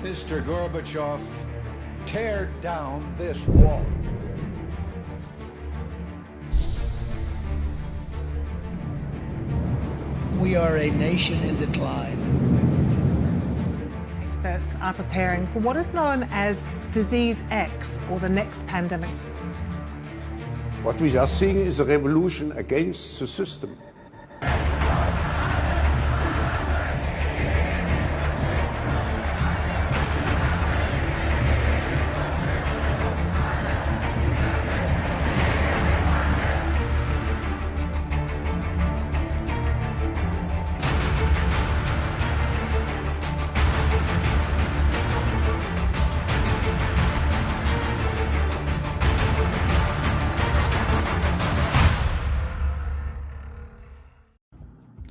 Mr. Gorbachev, tear down this wall. We are a nation in decline. Experts are preparing for what is known as Disease X, or the next pandemic. What we are seeing is a revolution against the system.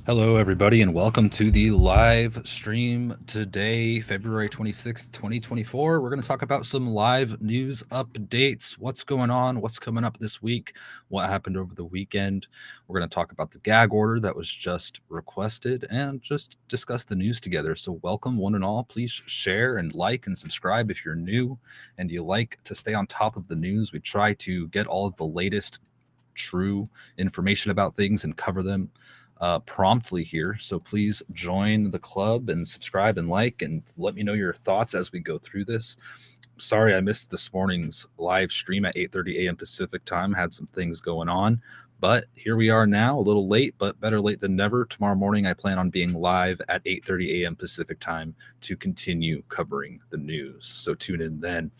Hello, everybody, and welcome to the live stream today, February 26th, 2024. We're going to talk about some live news updates, what's going on, what's coming up this week, what happened over the weekend. We're going to talk about the gag order that was just requested and just discuss the news together. So welcome, one and all. Please share and like and subscribe if you're new and you like to stay on top of the news. We try to get all of the latest true information about things and cover them promptly here. So please join the club and subscribe and like and let me know your thoughts as we go through this. Sorry I missed this morning's live stream at 8:30 a.m. Pacific time. Had some things going on, but here we are now, a little late, but better late than never. Tomorrow morning I plan on being live at 8:30 a.m. Pacific time to continue covering the news. So tune in then.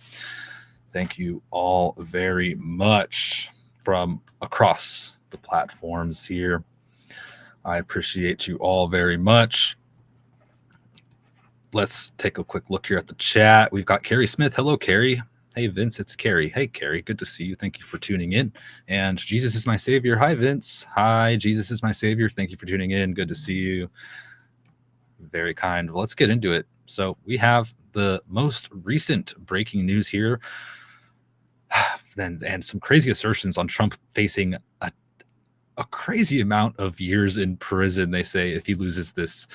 Thank you all very much from across the platforms here. I appreciate you all very much. Let's take a quick look here at the chat. We've got Carrie Smith. Hello, Carrie. Hey, Vince, it's Carrie. Hey, Carrie, good to see you. Thank you for tuning in. And Jesus is my Savior. Hi, Vince. Hi, Jesus is my Savior. Thank you for tuning in. Good to see you. Very kind. Well, let's get into it. So we have the most recent breaking news here and some crazy assertions on Trump facing a crazy amount of years in prison, they say, if he loses this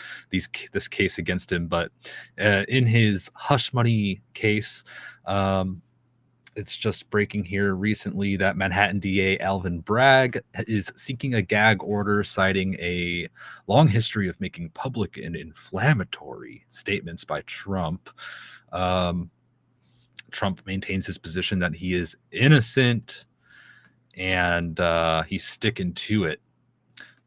case against him. But in his hush money case, it's just breaking here recently that Manhattan DA Alvin Bragg is seeking a gag order, citing a long history of making public and inflammatory statements by Trump. Trump maintains his position that he is innocent, and he's sticking to it.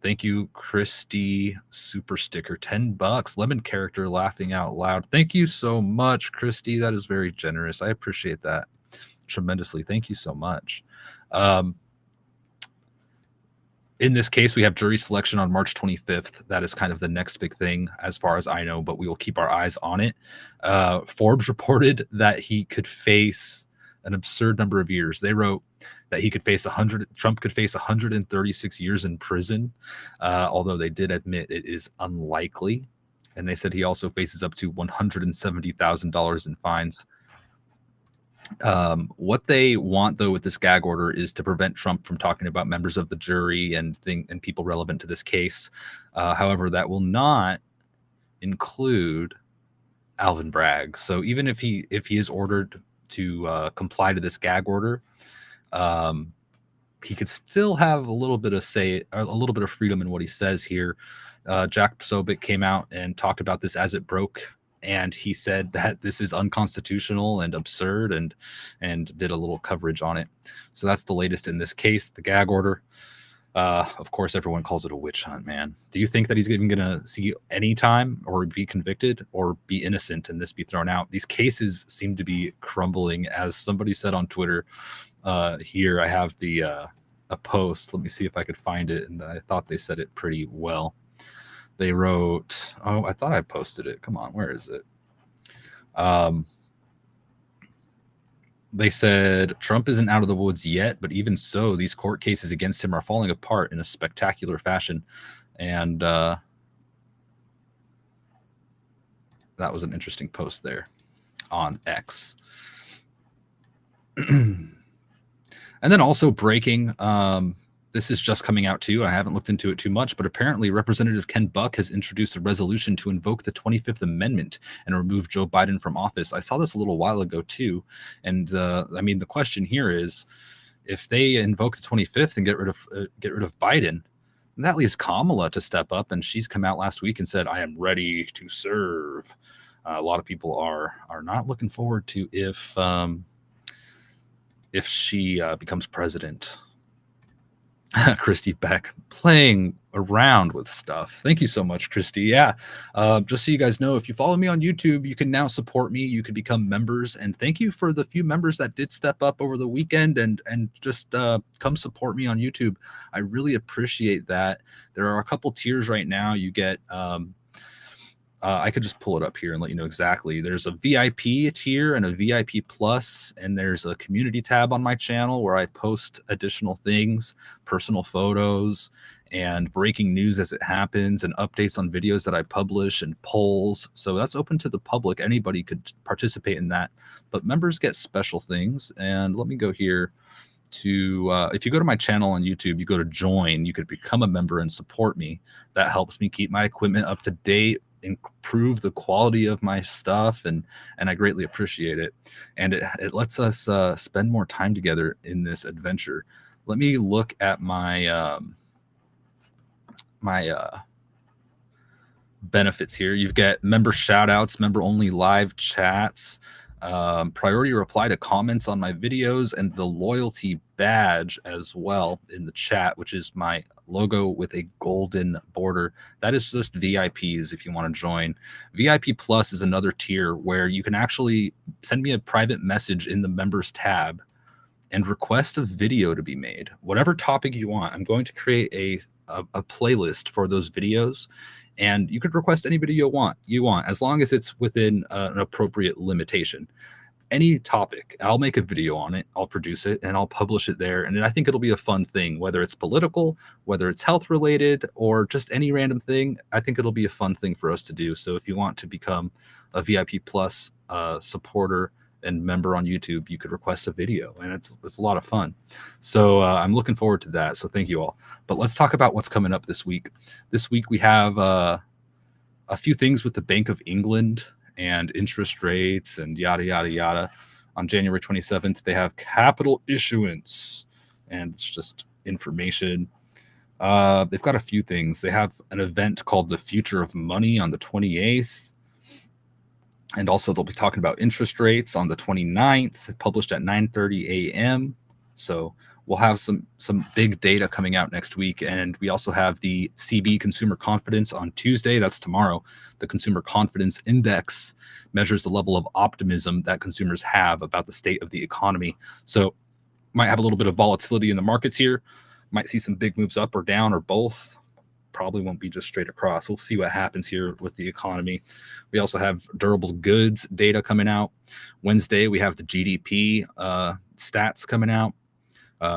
Thank you, Christy. Super sticker, $10. Lemon character laughing out loud. Thank you so much, Christy. That is very generous. I appreciate that tremendously. Thank you so much. In this case, we have jury selection on March 25th. That is kind of the next big thing as far as I know, but we will keep our eyes on it. Forbes reported that he could face an absurd number of years. They wrote that he could face Trump could face 136 years in prison, although they did admit it is unlikely. And they said he also faces up to $170,000 in fines. What they want, though, with this gag order is to prevent Trump from talking about members of the jury and people relevant to this case. However, that will not include Alvin Bragg. So even if he is ordered to comply to this gag order, he could still have a little bit of a little bit of freedom in what he says here. Jack Posobiec came out and talked about this as it broke, and he said that this is unconstitutional and absurd, and did a little coverage on it. So that's the latest in this case, the gag order. Of course, everyone calls it a witch hunt, man. Do you think that he's even going to see any time or be convicted or be innocent and this be thrown out? These cases seem to be crumbling. As somebody said on Twitter, here I have a post. Let me see if I could find it. And I thought they said it pretty well. They wrote, oh, I thought I posted it. Come on, where is it? They said Trump isn't out of the woods yet, but even so, these court cases against him are falling apart in a spectacular fashion. And that was an interesting post there on X. And then also breaking, this is just coming out too. I haven't looked into it too much, but apparently Representative Ken Buck has introduced a resolution to invoke the 25th Amendment and remove Joe Biden from office. I saw this a little while ago too. And I mean, the question here is, if they invoke the 25th and get rid of Biden, that leaves Kamala to step up, and she's come out last week and said, "I am ready to serve." A lot of people are not looking forward to if she becomes president. Christy Beck playing around with stuff. Thank you so much, Christy. Yeah. Just so you guys know, if you follow me on YouTube, you can now support me. You can become members. And thank you for the few members that did step up over the weekend and just come support me on YouTube. I really appreciate that. There are a couple tiers right now. You get I could just pull it up here and let you know exactly. There's a VIP tier and a VIP plus, and there's a community tab on my channel where I post additional things, personal photos, and breaking news as it happens, and updates on videos that I publish, and polls. So that's open to the public. Anybody could participate in that, but members get special things. And let me go here to if you go to my channel on YouTube, you go to join, you could become a member and support me. That helps me keep my equipment up to date, improve the quality of my stuff, and I greatly appreciate it. And it lets us spend more time together in this adventure. Let me look at my benefits here. You get member shout outs, member only live chats, priority reply to comments on my videos, and the loyalty badge as well in the chat, which is my logo with a golden border. That is just VIPs if you want to join. VIP Plus is another tier where you can actually send me a private message in the members tab and request a video to be made. Whatever topic you want, I'm going to create a playlist for those videos, and you could request any video you want as long as it's within an appropriate limitation. Any topic, I'll make a video on it, I'll produce it, and I'll publish it there. And I think it'll be a fun thing, whether it's political, whether it's health related, or just any random thing. I think it'll be a fun thing for us to do. So if you want to become a VIP Plus supporter and member on YouTube, you could request a video, and it's a lot of fun. So I'm looking forward to that. So thank you all. But let's talk about what's coming up this week. This week we have a few things with the Bank of England and interest rates and yada, yada, yada. On January 27th, they have capital issuance, and it's just information. They've got a few things. They have an event called The Future of Money on the 28th. And also they'll be talking about interest rates on the 29th, published at 9:30 a.m. So we'll have some big data coming out next week. And we also have the CB Consumer Confidence on Tuesday. That's tomorrow. The Consumer Confidence Index measures the level of optimism that consumers have about the state of the economy. So might have a little bit of volatility in the markets here. Might see some big moves up or down or both. Probably won't be just straight across. We'll see what happens here with the economy. We also have durable goods data coming out. Wednesday, we have the GDP stats coming out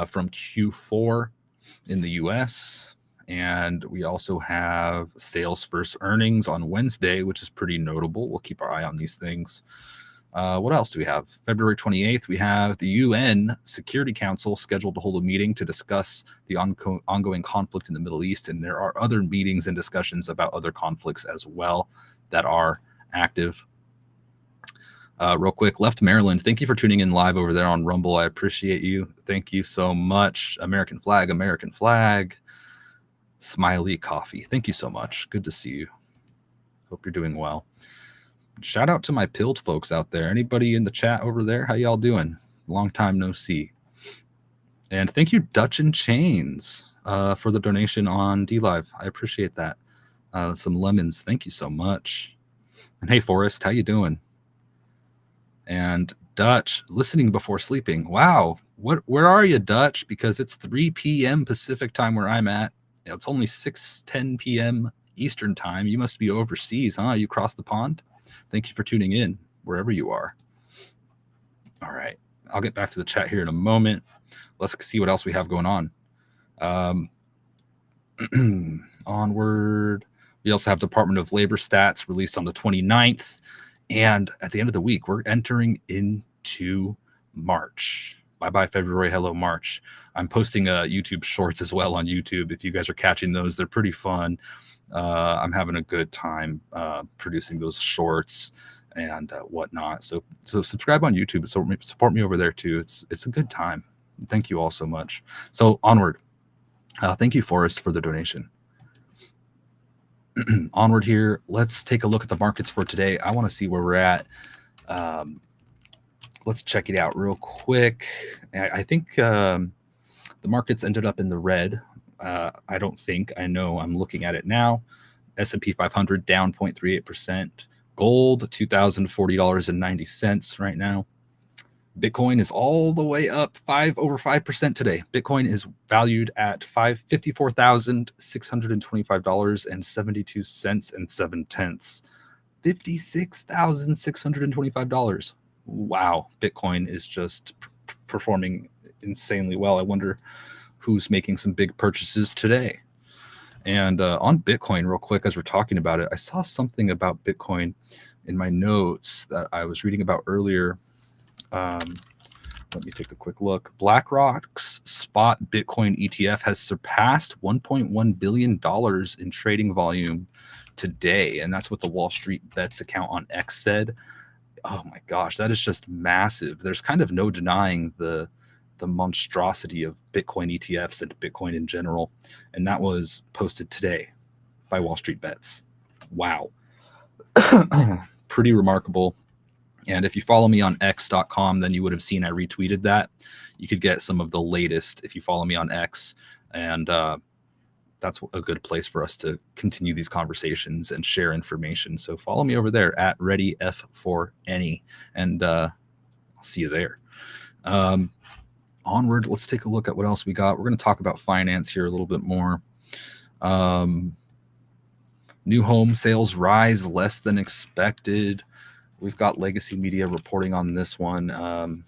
from Q4 in the US. And we also have sales versus earnings on Wednesday, which is pretty notable. We'll keep our eye on these things. What else do we have? February 28th, we have the UN Security Council scheduled to hold a meeting to discuss the ongoing conflict in the Middle East. And there are other meetings and discussions about other conflicts as well that are active. Real quick, Left Maryland, thank you for tuning in live over there on Rumble. I appreciate you. Thank you so much. American flag, American flag. Smiley coffee. Thank you so much. Good to see you. Hope you're doing well. Shout out to my pilled folks out there. Anybody in the chat over there? How y'all doing? Long time no see. And thank you, Dutch and Chains, for the donation on DLive. I appreciate that. Some lemons. Thank you so much. And hey, Forrest, how you doing? And Dutch, listening before sleeping. Wow. Where are you, Dutch? Because it's 3 p.m. Pacific time where I'm at. It's only 6:10 p.m. Eastern time. You must be overseas, huh? You crossed the pond? Thank you for tuning in wherever you are. All right. I'll get back to the chat here in a moment. Let's see what else we have going on. Onward. We also have Department of Labor stats released on the 29th. And at the end of the week, we're entering into March. Bye-bye February, hello March. I'm posting YouTube shorts as well on YouTube. If you guys are catching those, they're pretty fun. I'm having a good time producing those shorts and whatnot. So subscribe on YouTube. So support me over there too. It's a good time. Thank you all so much. So onward. Thank you, Forrest, for the donation. Onward here. Let's take a look at the markets for today. I want to see where we're at. Let's check it out real quick. I think the markets ended up in the red. I don't think. I know. I'm looking at it now. S&P 500 down 0.38%. Gold, $2,040.90 right now. Bitcoin is all the way up over 5% today. Bitcoin is valued at $54,625.72 and 7/10. $56,625. Wow, Bitcoin is just performing insanely well. I wonder who's making some big purchases today. And on Bitcoin, real quick, as we're talking about it, I saw something about Bitcoin in my notes that I was reading about earlier. Let me take a quick look. BlackRock's spot Bitcoin ETF has surpassed $1.1 billion in trading volume today. And that's what the Wall Street Bets account on X said. Oh my gosh, that is just massive. There's kind of no denying the monstrosity of Bitcoin ETFs and Bitcoin in general. And that was posted today by Wall Street Bets. Wow. Pretty remarkable. And if you follow me on x.com, then you would have seen I retweeted that. You could get some of the latest if you follow me on X. And that's a good place for us to continue these conversations and share information. So follow me over there at ReadyF4Any, and I'll see you there. Onward, let's take a look at what else we got. We're going to talk about finance here a little bit more. New home sales rise less than expected. We've got Legacy Media reporting on this one.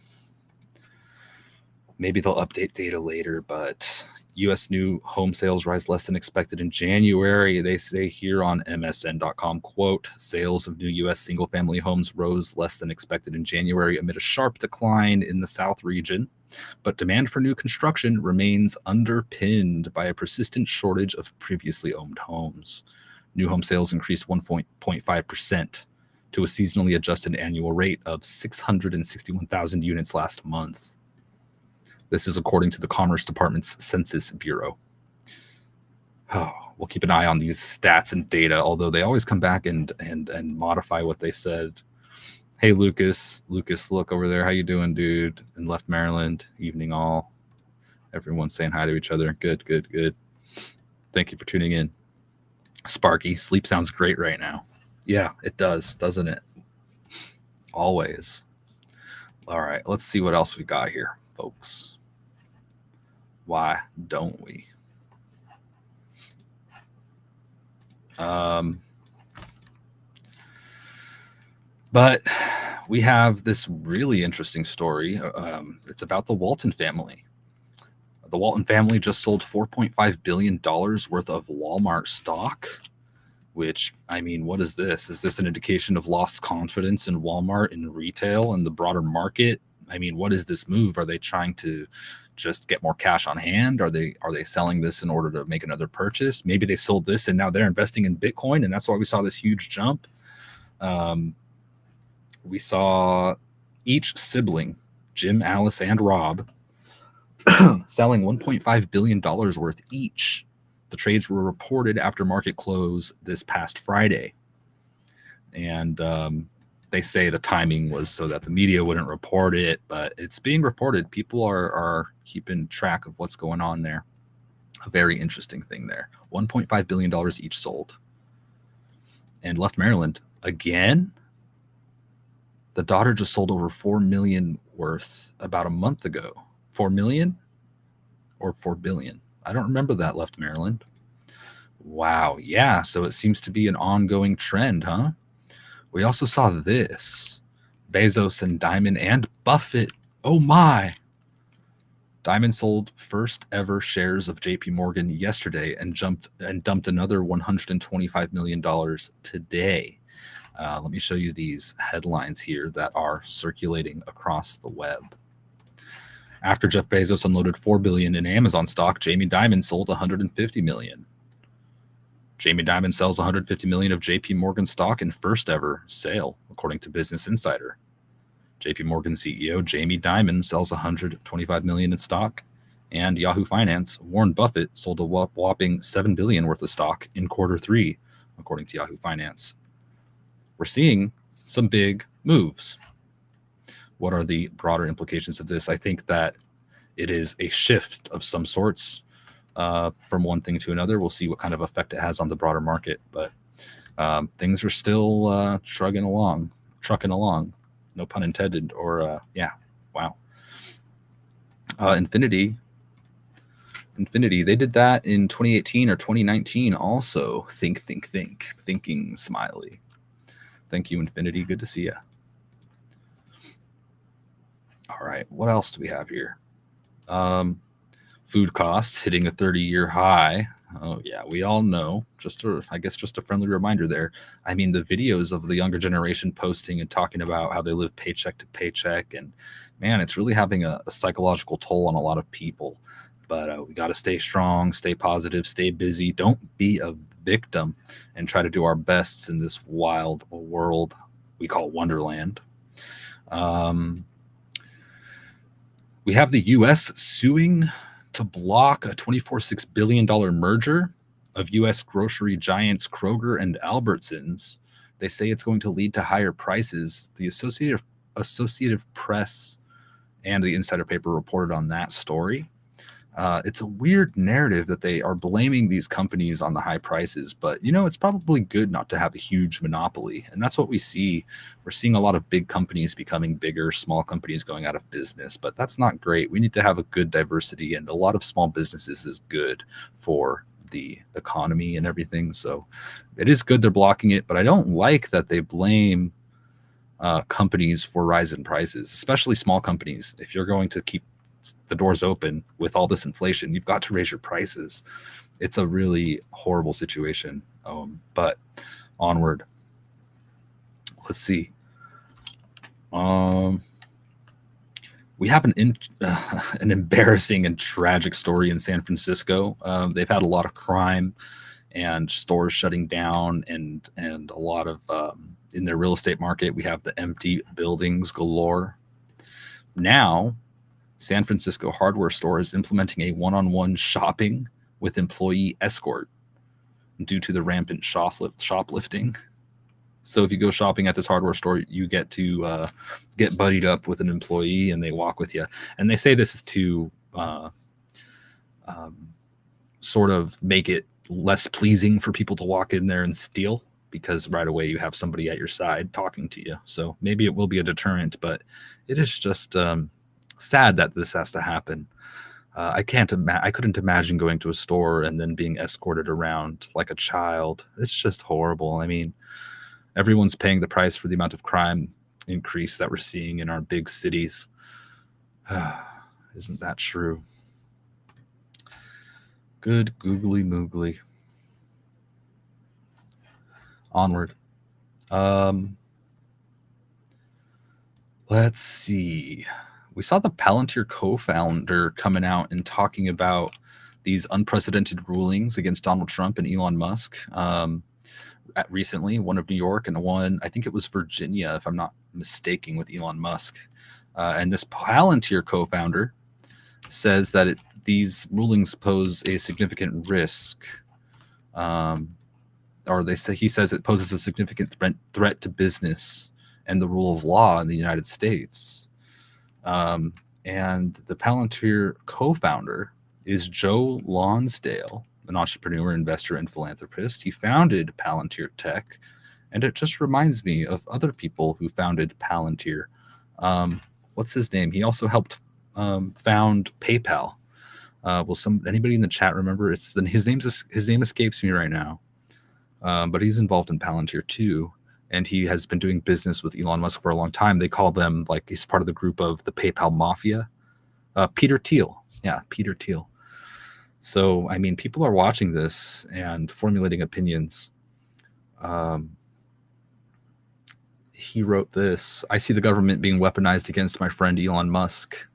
Maybe they'll update data later, but U.S. new home sales rise less than expected in January. They say here on MSN.com, quote, sales of new U.S. single-family homes rose less than expected in January amid a sharp decline in the South region. But demand for new construction remains underpinned by a persistent shortage of previously owned homes. New home sales increased 1.5% to a seasonally adjusted annual rate of 661,000 units last month. This is according to the Commerce Department's Census Bureau. Oh, we'll keep an eye on these stats and data, although they always come back and modify what they said. Hey, Lucas, look over there. How you doing, dude? In Left Maryland, evening all. Everyone's saying hi to each other. Good. Thank you for tuning in. Sparky, sleep sounds great right now. Yeah, it does, doesn't it? Always. All right, let's see what else we got here, folks. Why don't we? But we have this really interesting story. It's about the Walton family. The Walton family just sold $4.5 billion worth of Walmart stock, which, I mean, what is this? Is this an indication of lost confidence in Walmart and retail and the broader market? I mean, what is this move? Are they trying to just get more cash on hand? Are they selling this in order to make another purchase? Maybe they sold this and now they're investing in Bitcoin, and that's why we saw this huge jump. We saw each sibling, Jim, Alice, and Rob, selling $1.5 billion worth each. The trades were reported after market close this past Friday. And they say the timing was so that the media wouldn't report it, but it's being reported. People are keeping track of what's going on there. A very interesting thing there. $1.5 billion each sold. And Left Maryland, again, the daughter just sold over $4 million worth about a month ago. 4 million or 4 billion? I don't remember that, Left Maryland. Wow. Yeah. So it seems to be an ongoing trend, huh? We also saw this. Bezos and Diamond and Buffett. Oh my. Diamond sold first ever shares of JP Morgan yesterday and dumped another $125 million today. Let me show you these headlines here that are circulating across the web. After Jeff Bezos unloaded $4 billion in Amazon stock, Jamie Dimon sold $150 million. Jamie Dimon sells $150 million of JP Morgan stock in first ever sale, according to Business Insider. JP Morgan CEO Jamie Dimon sells $125 million in stock, and Yahoo Finance Warren Buffett sold a whopping $7 billion worth of stock in Q3, according to Yahoo Finance. We're seeing some big moves. What are the broader implications of this? I think that it is a shift of some sorts from one thing to another. We'll see what kind of effect it has on the broader market, but things are still trucking along, no pun intended, or yeah, wow. Infinity, they did that in 2018 or 2019 also. Thinking smiley. Thank you, Infinity. Good to see you. All right, what else do we have here? Food costs hitting a 30-year high. Oh yeah, we all know. I guess just a friendly reminder there. I mean, the videos of the younger generation posting and talking about how they live paycheck to paycheck, and man, it's really having a psychological toll on a lot of people. But we got to stay strong, stay positive, stay busy. Don't be a victim, and try to do our best in this wild world we call Wonderland. We have the U.S. suing to block a $24.6 billion merger of U.S. grocery giants Kroger and Albertsons. They say it's going to lead to higher prices. The Associated Press and the Insider paper reported on that story. It's a weird narrative that they are blaming these companies on the high prices, but it's probably good not to have a huge monopoly. And that's what we see. We're seeing a lot of big companies becoming bigger, small companies going out of business, but that's not great. We need to have a good diversity, and a lot of small businesses is good for the economy and everything. So it is good they're blocking it, but I don't like that they blame companies for rising prices, especially small companies. If you're going to keep the doors open with all this inflation, you've got to raise your prices. It's a really horrible situation. But onward. Let's see. We have an embarrassing and tragic story in San Francisco. They've had a lot of crime and stores shutting down, and a lot of in their real estate market. We have the empty buildings galore. Now, San Francisco hardware store is implementing a one-on-one shopping with employee escort due to the rampant shoplifting. So if you go shopping at this hardware store, you get to get buddied up with an employee, and they walk with you. And they say this is to sort of make it less pleasing for people to walk in there and steal, because right away you have somebody at your side talking to you. So maybe it will be a deterrent, but it is just sad that this has to happen. I couldn't imagine going to a store and then being escorted around like a child. It's just horrible. I mean, everyone's paying the price for the amount of crime increase that we're seeing in our big cities. Isn't that true? Good googly moogly. Onward. Let's see. We saw the Palantir co-founder coming out and talking about these unprecedented rulings against Donald Trump and Elon Musk recently, one of New York and one, I think it was Virginia, if I'm not mistaken, with Elon Musk. And this Palantir co-founder says that these rulings pose a significant risk. He says it poses a significant threat to business and the rule of law in the United States. And the Palantir co-founder is Joe Lonsdale, an entrepreneur, investor, and philanthropist. He founded Palantir Tech, and it just reminds me of other people who founded Palantir. What's his name? He also helped found PayPal. Will anybody in the chat remember? His name escapes me right now, but he's involved in Palantir too. And he has been doing business with Elon Musk for a long time. They call them, like, he's part of the group of the PayPal Mafia. Peter Thiel. Yeah, Peter Thiel. So, I mean, people are watching this and formulating opinions. He wrote this: I see the government being weaponized against my friend Elon Musk.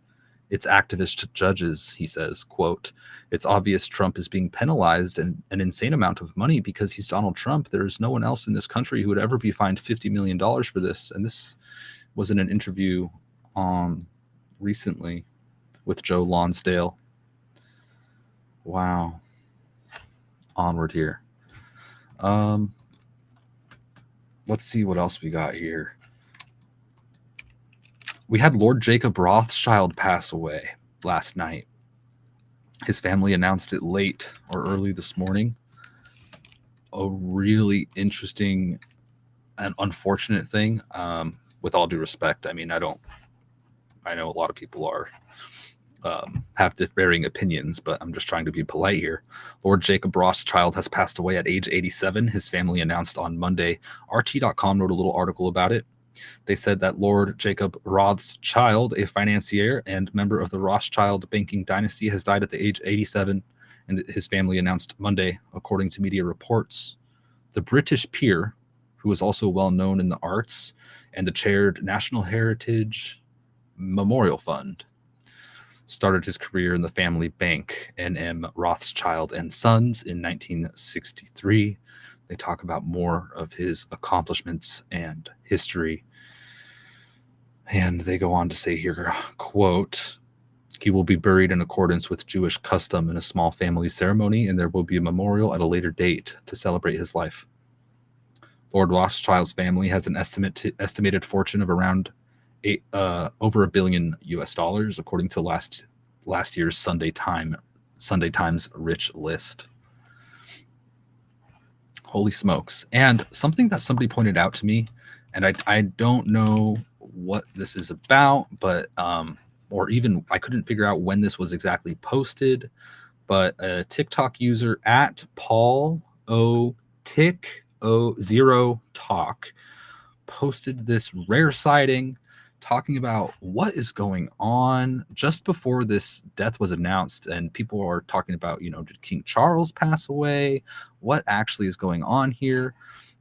its activist judges. He says, quote, "It's obvious Trump is being penalized an insane amount of money because he's Donald Trump. There's no one else in this country who would ever be fined $50 million for this." And this was in an interview recently with Joe Lonsdale. Wow. Onward here. Let's see what else we got here. We had Lord Jacob Rothschild pass away last night. His family announced it late or early this morning. A really interesting and unfortunate thing. With all due respect, I mean, I know a lot of people are have varying opinions, but I'm just trying to be polite here. Lord Jacob Rothschild has passed away at age 87. His family announced on Monday. RT.com wrote a little article about it. They said that Lord Jacob Rothschild, a financier and member of the Rothschild banking dynasty, has died at the age of 87, and his family announced Monday, according to media reports. The British peer, who was also well known in the arts and the chaired National Heritage Memorial Fund, started his career in the family bank, N.M. Rothschild and Sons, in 1963. They talk about more of his accomplishments and history. And they go on to say here, quote, "He will be buried in accordance with Jewish custom in a small family ceremony, and there will be a memorial at a later date to celebrate his life." Lord Rothschild's family has an estimated fortune of around over $1 billion US, according to last year's Sunday Times Rich List. Holy smokes. And something that somebody pointed out to me, and I don't know what this is about, but or even I couldn't figure out when this was exactly posted, but a TikTok user at Paul O Tick O0 Talk posted this rare sighting talking about what is going on just before this death was announced. And people are talking about, did King Charles pass away? What actually is going on here?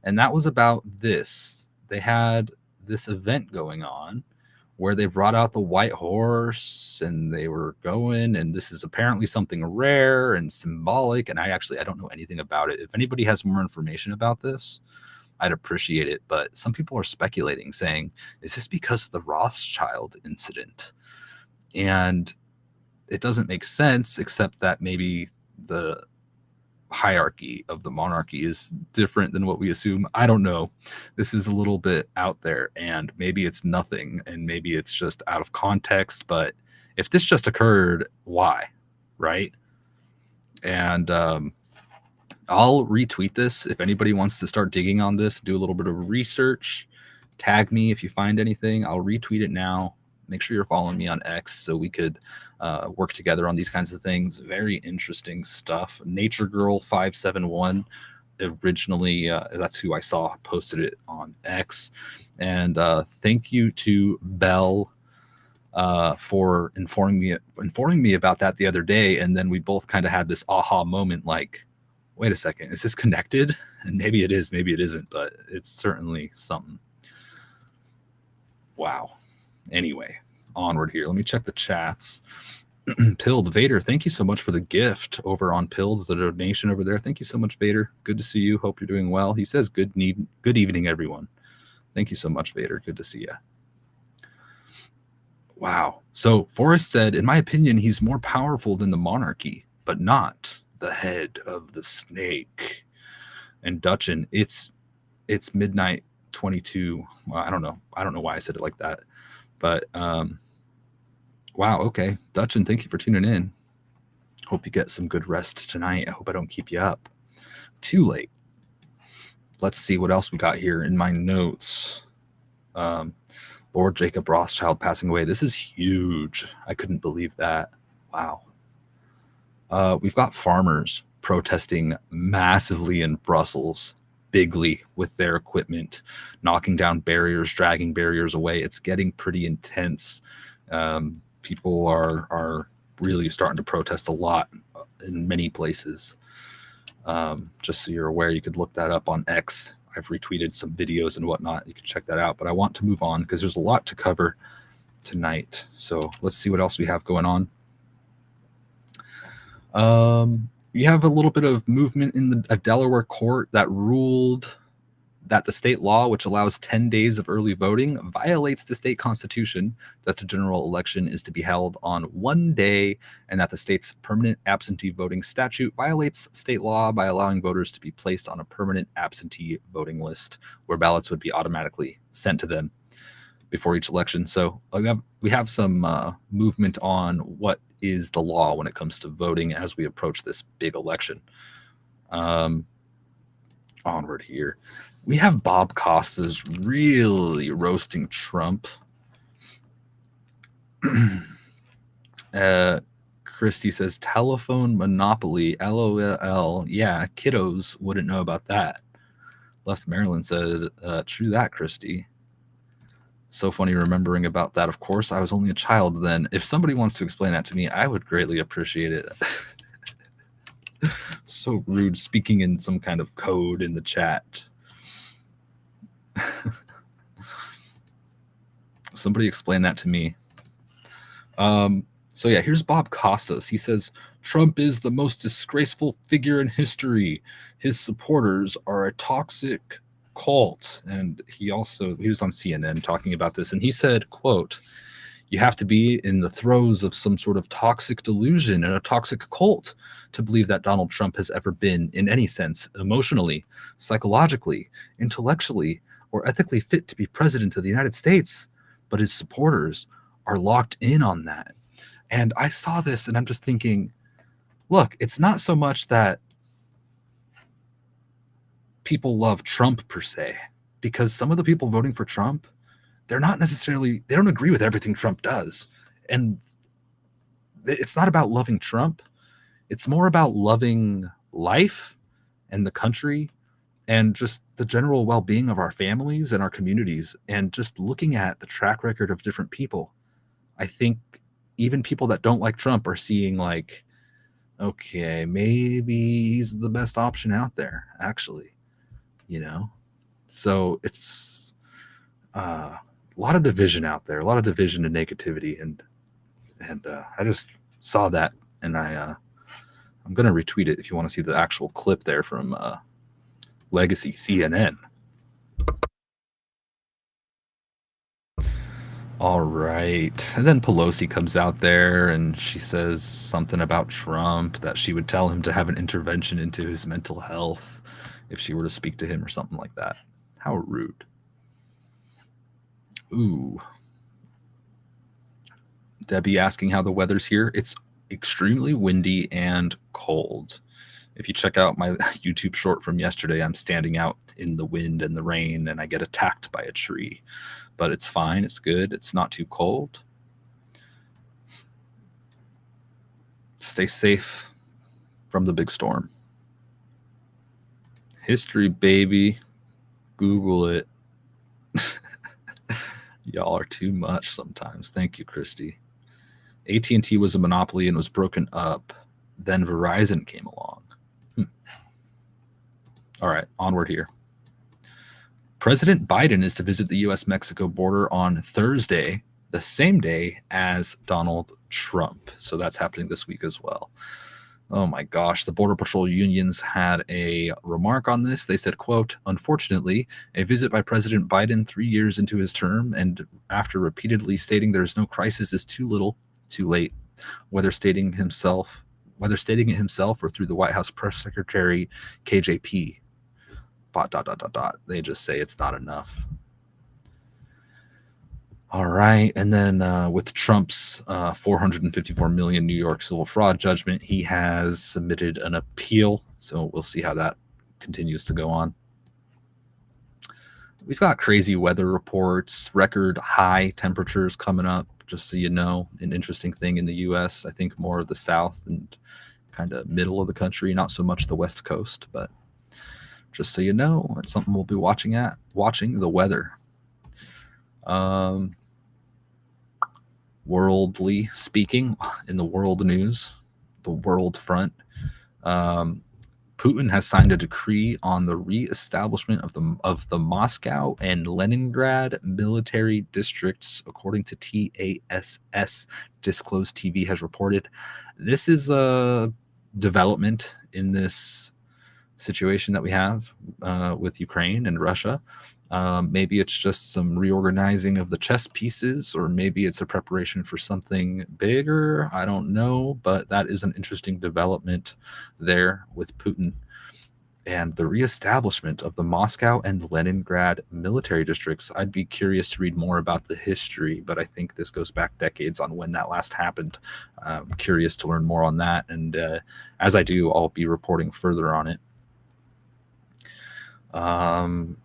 And that was about this. They had this event going on where they brought out the white horse and they were going, and this is apparently something rare and symbolic. And I don't know anything about it. If anybody has more information about this, I'd appreciate it. But some people are speculating, saying, is this because of the Rothschild incident? And it doesn't make sense, except that maybe the hierarchy of the monarchy is different than what we assume. I don't know. This is a little bit out there, and maybe it's nothing, and maybe it's just out of context. But if this just occurred, why? Right? And I'll retweet this if anybody wants to start digging on this, do a little bit of research. Tag me if you find anything. I'll retweet it now. Make sure you're following me on X so we could work together on these kinds of things. Very interesting stuff. Nature Girl 571 originally, that's who I saw posted it on X. And thank you to Belle for informing me about that the other day. And then we both kind of had this aha moment, like, wait a second, is this connected? And maybe it is, maybe it isn't, but it's certainly something. Wow. Anyway, onward here. Let me check the chats. Pilled Vader, thank you so much for the gift over on Pilled, the donation over there. Thank you so much, Vader. Good to see you. Hope you're doing well. He says good evening, everyone. Thank you so much, Vader. Good to see you. Wow. So Forrest said, in my opinion, he's more powerful than the monarchy, but not the head of the snake. And Dutchin, it's midnight 22. Well, I don't know why I said it like that, but wow. Okay, Dutchin, thank you for tuning in. Hope you get some good rest tonight. I hope I don't keep you up too late. Let's see what else we got here in my notes. Lord Jacob Rothschild passing away. This is huge. I couldn't believe that. Wow. We've got farmers protesting massively in Brussels, bigly with their equipment, knocking down barriers, dragging barriers away. It's getting pretty intense. People are really starting to protest a lot in many places. Just so you're aware, you could look that up on X. I've retweeted some videos and whatnot. You can check that out. But I want to move on because there's a lot to cover. tonight. So let's see what else we have going on. You have a little bit of movement in a Delaware court that ruled that the state law, which allows 10 days of early voting, violates the state constitution, that the general election is to be held on one day, and that the state's permanent absentee voting statute violates state law by allowing voters to be placed on a permanent absentee voting list where ballots would be automatically sent to them before each election. So we have some movement on what is the law when it comes to voting as we approach this big election. Onward here. We have Bob Costas really roasting Trump. Christy says, telephone monopoly, LOL. Yeah, kiddos wouldn't know about that. Left Maryland said, true that, Christy. So funny remembering about that. Of course, I was only a child then. If somebody wants to explain that to me, I would greatly appreciate it. So rude, speaking in some kind of code in the chat. Somebody explain that to me. So yeah, here's Bob Costas. He says, Trump is the most disgraceful figure in history. His supporters are a toxic cult. And he was on CNN talking about this, and he said, quote, you have to be in the throes of some sort of toxic delusion and a toxic cult to believe that Donald Trump has ever been, in any sense, emotionally, psychologically, intellectually, or ethically fit to be president of the United States. But his supporters are locked in on that. And I saw this and I'm just thinking, look, it's not so much that people love Trump per se, because some of the people voting for Trump, they don't agree with everything Trump does. And it's not about loving Trump. It's more about loving life and the country and just the general well-being of our families and our communities, and just looking at the track record of different people. I think even people that don't like Trump are seeing like, okay, maybe he's the best option out there, actually, So it's a lot of division out there, a lot of division and negativity, and I just saw that, and I'm going to retweet it if you want to see the actual clip there from Legacy CNN. All right. And then Pelosi comes out there and she says something about Trump, that she would tell him to have an intervention into his mental health if she were to speak to him or something like that. How rude. Ooh. Debbie asking how the weather's here. It's extremely windy and cold. If you check out my YouTube short from yesterday, I'm standing out in the wind and the rain and I get attacked by a tree. But it's fine. It's good. It's not too cold. Stay safe from the big storm. History, baby. Google it. Y'all are too much sometimes. Thank you, Christy. AT&T was a monopoly and was broken up. Then Verizon came along. All right, onward here. President Biden is to visit the U.S.-Mexico border on Thursday, the same day as Donald Trump. So that's happening this week as well. Oh my gosh, the Border Patrol unions had a remark on this. They said, quote, unfortunately, a visit by President Biden 3 years into his term and after repeatedly stating there's no crisis is too little, too late, whether stating it himself or through the White House press secretary, KJP. ... They just say it's not enough. All right. And then with Trump's $454 million New York civil fraud judgment, he has submitted an appeal. So we'll see how that continues to go on. We've got crazy weather reports, record high temperatures coming up, just so you know. An interesting thing in the U.S., I think more of the South and kind of middle of the country, not so much the West Coast, but just so you know, it's something we'll be watching the weather. Worldly speaking, in the world news, the world front, Putin has signed a decree on the re-establishment of the Moscow and Leningrad military districts, according to TASS. Disclosed TV has reported. This is a development in this situation that we have with Ukraine and Russia. Maybe it's just some reorganizing of the chess pieces, or maybe it's a preparation for something bigger. I don't know, but that is an interesting development there with Putin and the reestablishment of the Moscow and Leningrad military districts. I'd be curious to read more about the history, but I think this goes back decades on when that last happened. I'm curious to learn more on that, and as I do, I'll be reporting further on it.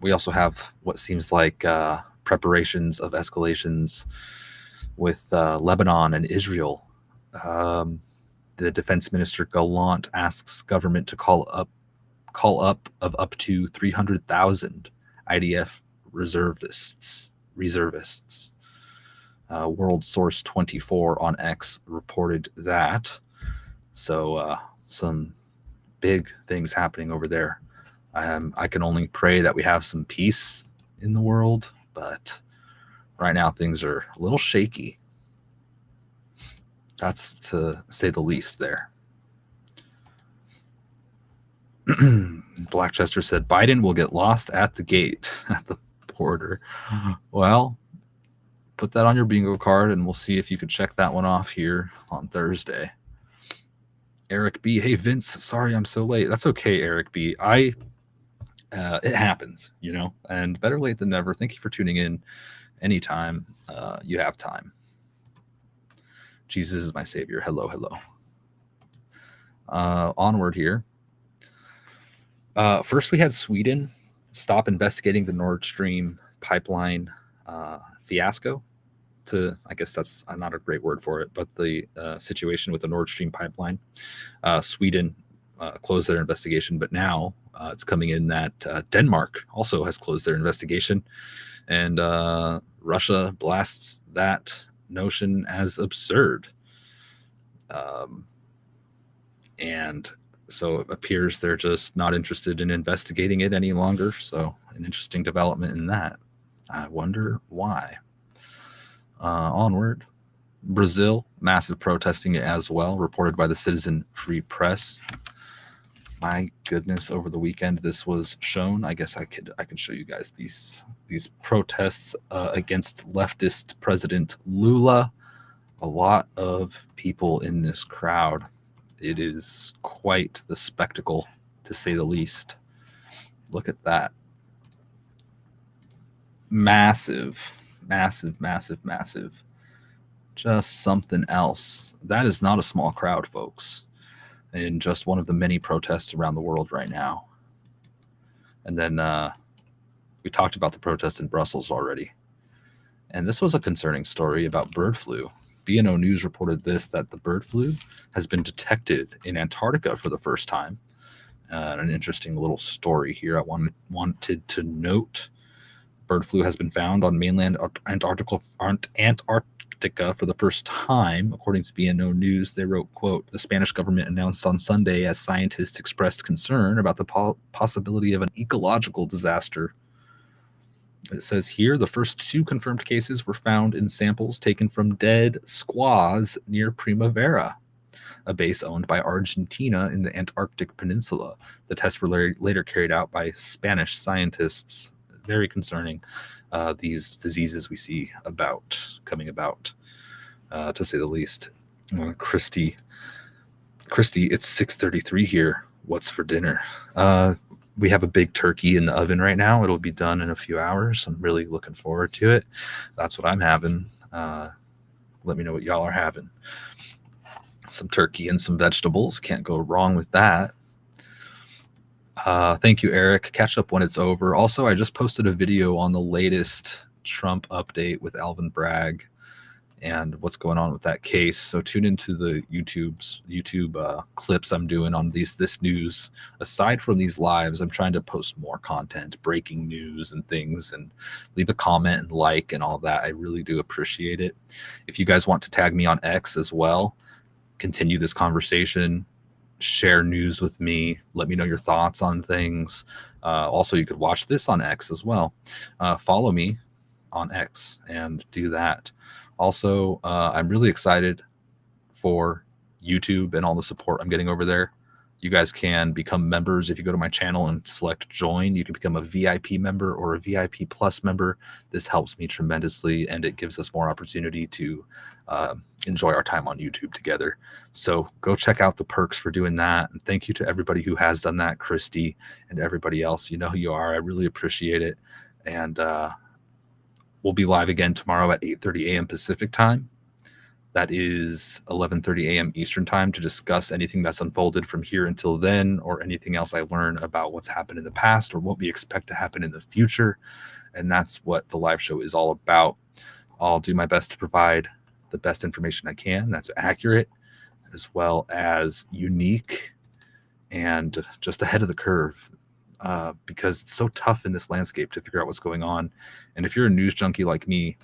We also have what seems like preparations of escalations with Lebanon and Israel. The defense minister Gallant asks government to call up of up to 300,000 IDF reservists. World Source 24 on X reported that. So some big things happening over there. I can only pray that we have some peace in the world, but right now things are a little shaky. That's to say the least there. Blackchester said Biden will get lost at the gate at the border. Well, put that on your bingo card and we'll see if you can check that one off here on Thursday. Eric B. Hey, Vince, sorry I'm so late. That's okay, Eric B. It happens, you know, and better late than never. Thank you for tuning in anytime you have time. Jesus is my savior. Hello, hello. Onward here. First, we had Sweden stop investigating the Nord Stream pipeline fiasco. I guess that's not a great word for it, but the situation with the Nord Stream pipeline. Sweden closed their investigation, but now it's coming in that Denmark also has closed their investigation, and Russia blasts that notion as absurd. And so it appears they're just not interested in investigating it any longer. So an interesting development in that. I wonder why. Onward. Brazil, massive protesting it as well, reported by the Citizen Free Press. My goodness, over the weekend this was shown. I guess I could show you guys these protests against leftist President Lula. A lot of people in this crowd. It is quite the spectacle, to say the least. Look at that. Massive, massive, massive, massive. Just something else. That is not a small crowd, folks, in just one of the many protests around the world right now. And then we talked about the protest in Brussels already. And this was a concerning story about bird flu. BNO News reported that the bird flu has been detected in Antarctica for the first time. An interesting little story here I wanted to note. Bird flu has been found on mainland Antarctica for the first time, according to BNO News. They wrote, quote, the Spanish government announced on Sunday as scientists expressed concern about the possibility of an ecological disaster. It says here the first 2 confirmed cases were found in samples taken from dead squaws near Primavera, a base owned by Argentina in the Antarctic Peninsula. The tests were later carried out by Spanish scientists. Very concerning, these diseases we see coming about, to say the least. Christy, it's 6:33 here. What's for dinner? We have a big turkey in the oven right now. It'll be done in a few hours. I'm really looking forward to it. That's what I'm having. Let me know what y'all are having. Some turkey and some vegetables. Can't go wrong with that. Thank you, Eric. Catch up when it's over. Also, I just posted a video on the latest Trump update with Alvin Bragg and what's going on with that case. So tune into the YouTube clips I'm doing on this news. Aside from these lives, I'm trying to post more content, breaking news and things, and leave a comment and like and all that. I really do appreciate it. If you guys want to tag me on X as well, continue this conversation, share news with me. Let me know your thoughts on things. Also, you could watch this on X as well. Follow me on X and do that. Also, I'm really excited for YouTube and all the support I'm getting over there. You guys can become members. If you go to my channel and select join, you can become a VIP member or a VIP plus member. This helps me tremendously, and it gives us more opportunity to enjoy our time on YouTube together. So go check out the perks for doing that. And thank you to everybody who has done that, Christy and everybody else. You know who you are. I really appreciate it. And we'll be live again tomorrow at 8:30 a.m. Pacific time. That is 11:30 a.m. Eastern time, to discuss anything that's unfolded from here until then, or anything else I learn about what's happened in the past or what we expect to happen in the future. And that's what the live show is all about. I'll do my best to provide the best information I can that's accurate, as well as unique and just ahead of the curve, because it's so tough in this landscape to figure out what's going on. And if you're a news junkie like me,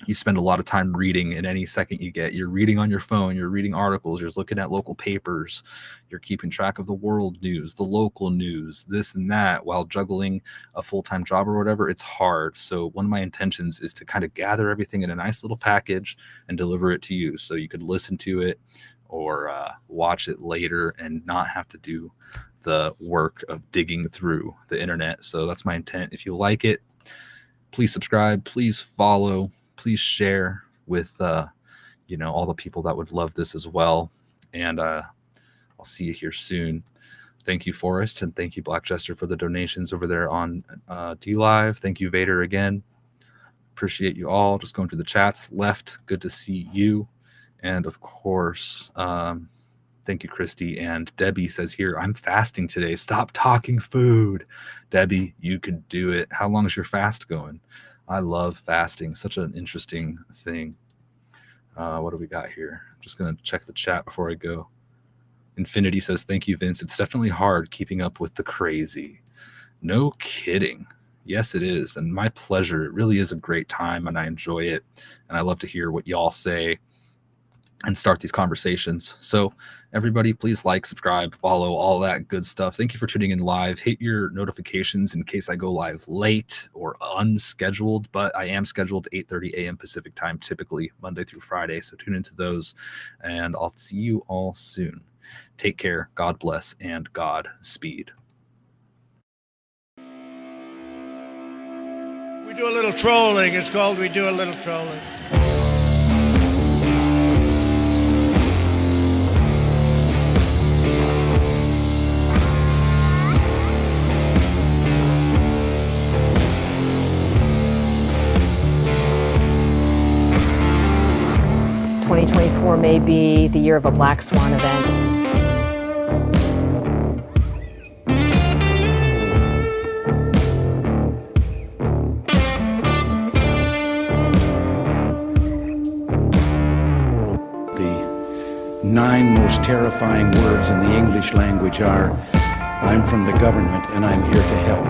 you spend a lot of time reading, and any second you get, you're reading on your phone, you're reading articles, you're looking at local papers, you're keeping track of the world news, the local news, this and that, while juggling a full-time job or whatever. It's hard. So one of my intentions is to kind of gather everything in a nice little package and deliver it to you, so you could listen to it or watch it later and not have to do the work of digging through the internet. So that's my intent. If you like it, please subscribe, please follow, please share with all the people that would love this as well. And I'll see you here soon. Thank you, Forrest, and thank you, Black Jester, for the donations over there on DLive. Thank you, Vader, again. Appreciate you all. Just going through the chats left. Good to see you. And of course, thank you, Christy. And Debbie says here, I'm fasting today. Stop talking food. Debbie, you can do it. How long is your fast going? I love fasting. Such an interesting thing. What do we got here? I'm just going to check the chat before I go. Infinity says, thank you, Vince. It's definitely hard keeping up with the crazy. No kidding. Yes, it is. And my pleasure. It really is a great time, and I enjoy it. And I love to hear what y'all say and start these conversations. So everybody, please like, subscribe, follow, all that good stuff. Thank you for tuning in live. Hit your notifications in case I go live late or unscheduled, but I am scheduled 8:30 a.m. Pacific time, typically Monday through Friday. So tune into those, and I'll see you all soon. Take care. God bless, and Godspeed. We do a little trolling. It's called We Do a Little Trolling. 2024 may be the year of a black swan event. The 9 most terrifying words in the English language are, I'm from the government and I'm here to help.